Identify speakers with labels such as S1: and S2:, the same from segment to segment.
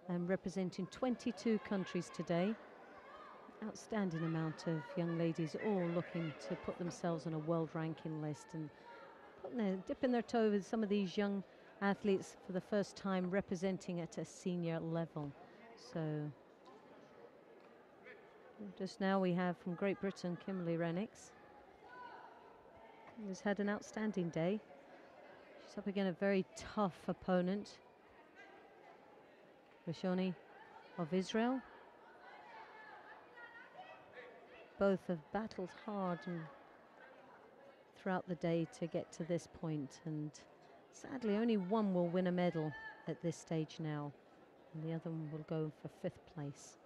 S1: and representing 22 countries today. Outstanding amount of young ladies all looking to put themselves on a world ranking list and dipping their toe with some of these young athletes for the first time representing at a senior level. So just now we have from Great Britain, Kimberley Renicks, who's had an outstanding day. She's up against a very tough opponent, Rishony of Israel. Both have battled hard and throughout the day to get to this point, and sadly only one will win a medal at this stage now, and the other one will go for 5th place.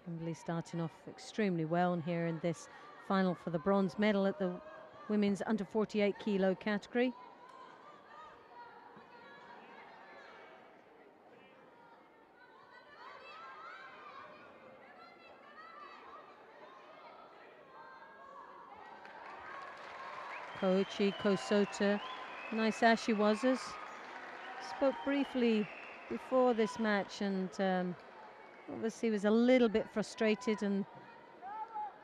S1: Kimberley starting off extremely well here in this final for the bronze medal at the women's under 48 kilo category. Koichi Kosota, nice as she was, spoke briefly before this match, and obviously was a little bit frustrated and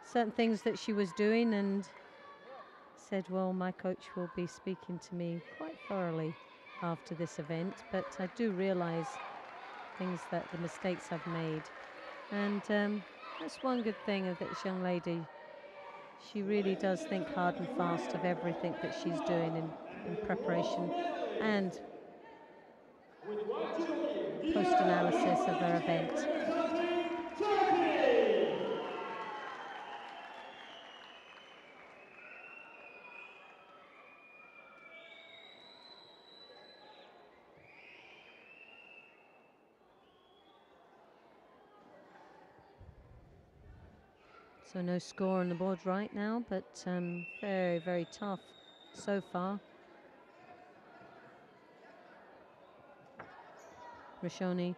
S1: certain things that she was doing, and said, well, my coach will be speaking to me quite thoroughly after this event, but I do realize things that the mistakes I've made. And that's one good thing of this young lady. She really does think hard and fast of everything that she's doing in preparation and post-analysis of her event. So no score on the board right now, but very, very tough so far. Rishony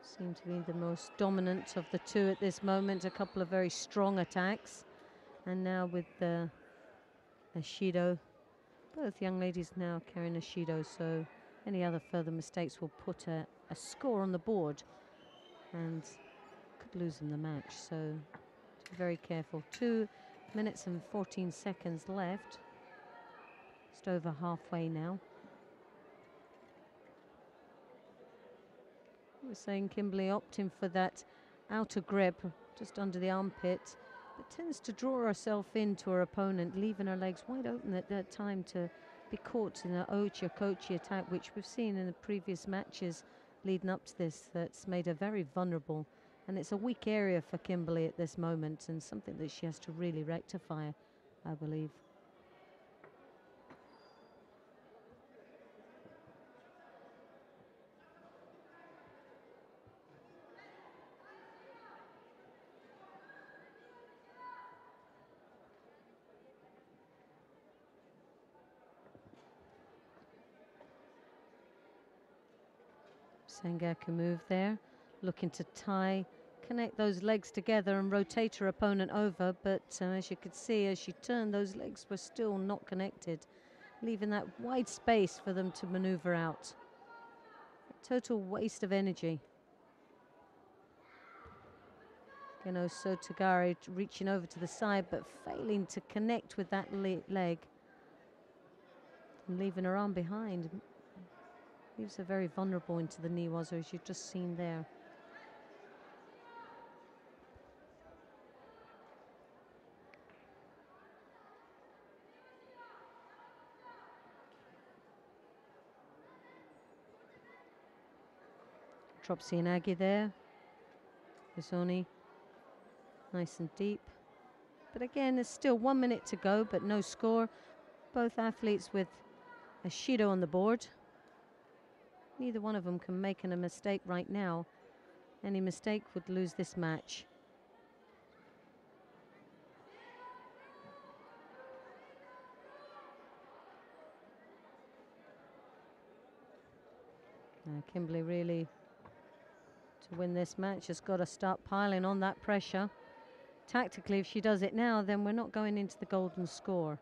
S1: seemed to be the most dominant of the two at this moment. A couple of very strong attacks. And now with a Judo. Both young ladies now carrying a Judo, so any other further mistakes will put a score on the board and could lose in the match. So very careful. 2 minutes and 14 seconds left. Just over halfway now. We're saying Kimberley opting for that outer grip just under the armpit, but tends to draw herself into her opponent, leaving her legs wide open at that time to be caught in an ochi attack, which we've seen in the previous matches leading up to this. That's made her very vulnerable. And it's a weak area for Kimberley at this moment, and something that she has to really rectify, I believe. Sengaku move there, looking to connect those legs together and rotate her opponent over, but as you could see, as she turned, those legs were still not connected, leaving that wide space for them to maneuver out. A total waste of energy. Sotogari reaching over to the side, but failing to connect with that leg and leaving her arm behind. Leaves her very vulnerable into the knee waza, as you've just seen there. Drop Sienagi there. Rishony Nice and deep. But again, there's still 1 minute to go, but no score. Both athletes with a Judo on the board. Neither one of them can make a mistake right now. Any mistake would lose this match. Kimberley really, to win this match, has got to start piling on that pressure. Tactically, if she does it now, then we're not going into the golden score.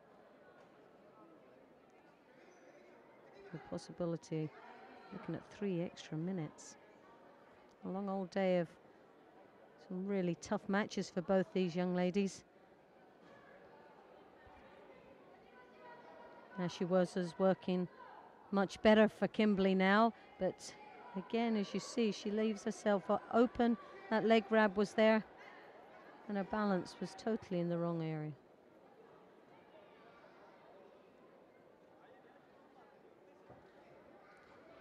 S1: The possibility, looking at 3 extra minutes. A long old day of some really tough matches for both these young ladies. She was working much better for Kimberley now, but again, as you see, she leaves herself open. That leg grab was there, and her balance was totally in the wrong area.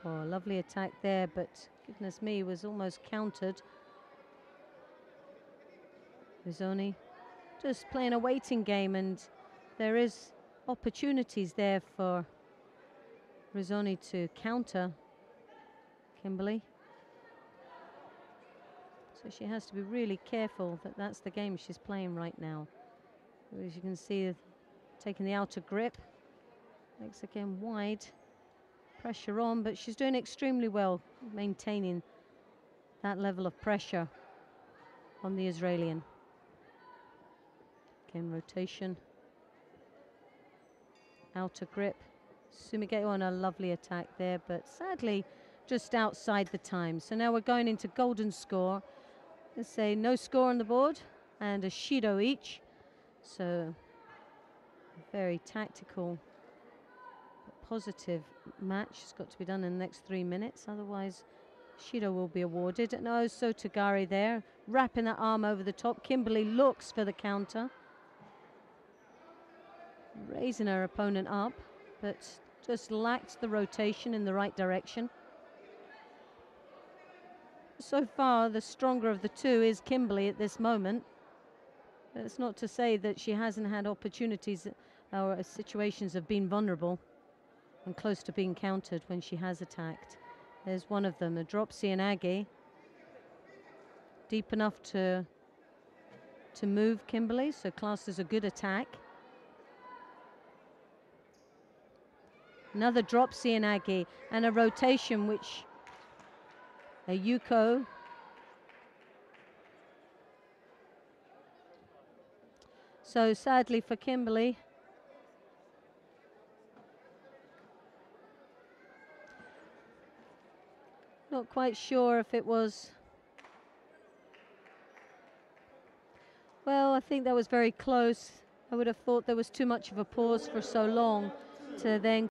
S1: Oh, lovely attack there, but goodness me, was almost countered. Rishony just playing a waiting game, and there is opportunities there for Rishony to counter Kimberley. So she has to be really careful that that's the game she's playing right now. As you can see, taking the outer grip. Legs again wide. Pressure on, but she's doing extremely well, maintaining that level of pressure on the Israeli. Again, rotation. Outer grip. Sumigeo on a lovely attack there, but sadly just outside the time. So now we're going into golden score. Let's say no score on the board and a Judo each. So a very tactical but positive match has got to be done in the next 3 minutes. Otherwise, Judo will be awarded. And oh, Sotogari there, wrapping that arm over the top. Kimberley looks for the counter. Raising her opponent up, but just lacked the rotation in the right direction. So far, the stronger of the two is Kimberley at this moment. It's not to say that she hasn't had opportunities or situations of being vulnerable and close to being countered when she has attacked. There's one of them, a drop Sianagi. Deep enough to move Kimberley, so classed as a good attack. Another drop Sianagi and a rotation, which a Yuko. So sadly for Kimberley, not quite sure if it was. Well, I think that was very close. I would have thought there was too much of a pause for so long to then